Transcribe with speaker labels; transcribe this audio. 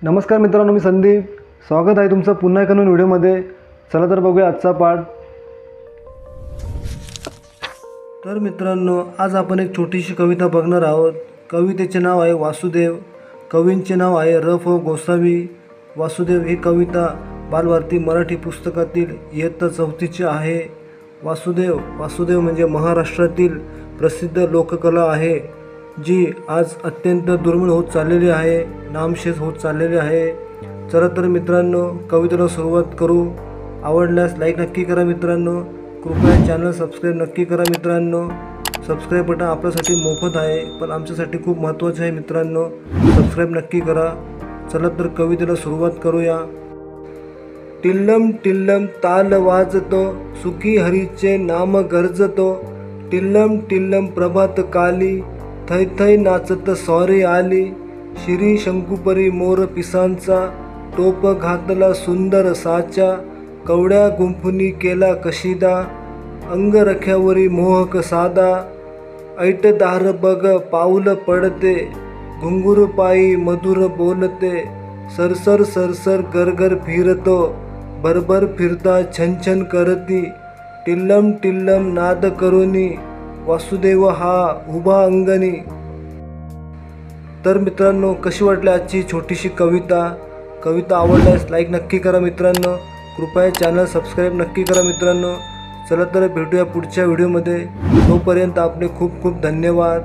Speaker 1: नमस्कार मित्रांनो, मी संदीप. स्वागत आहे तुमचं पुन्हा एका नवीन व्हिडिओमध्ये. चला तर बघूया आजचा पाठ. तर मित्रांनो, आज आपण एक छोटीशी कविता बघणार आहोत. कवितेचे नाव आहे वासुदेव. कवींचे नाव आहे र.फ. गोसावी. वासुदेव ही कविता बालभारती मराठी पुस्तकातील इयत्ता 4ची आहे. वासुदेव म्हणजे महाराष्ट्रातील प्रसिद्ध लोककला आहे, जी आज अत्यंत दुर्मिळ होत चाललेली आहे, नामशेष होत चाललेली आहे. चला तर मित्रांनो, कवितेला सुरुवात करू. आवडल्यास लाईक नक्की करा मित्रांनो. कृपया चॅनल सबस्क्राईब नक्की करा मित्रांनो. सबस्क्राईब बटन आपल्यासाठी मोफत आहे, पण आमच्यासाठी खूप महत्त्वाचे आहे मित्रांनो. सबस्क्राईब नक्की करा. चला तर कवितेला सुरुवात करूया. टिल्लम टिल्लम ताल वाजतो, सुखी हरीचे नाम गरजतो. टिल्लम टिल्लम प्रभात काली, थै थै नाचत सॉरी आली. शिरी शंकुपरी मोर पिसांचा, टोप घातला सुंदर साचा. कवड्या गुंफुनी केला कशिदा, अंग रख्यावरी मोहक सादा. ऐट दार बग पाऊल पडते, घुंगूर पायी मधुर बोलते. सरसर सरसर गरगर फिरतो, भरभर फिरता छन छन करती. टिल्लम टिल्लम नाद करुनी, वासुदेव हा उभा अंगणी. तर मित्रांनो, कशी वाटली आजची छोटीशी कविता आवडल्यास लाईक नक्की करा मित्रांनो. कृपया चॅनल सबस्क्राईब नक्की करा मित्रांनो. चला तर भेटूया पुढच्या व्हिडिओमध्ये. तोपर्यंत आपले खूप खूप धन्यवाद.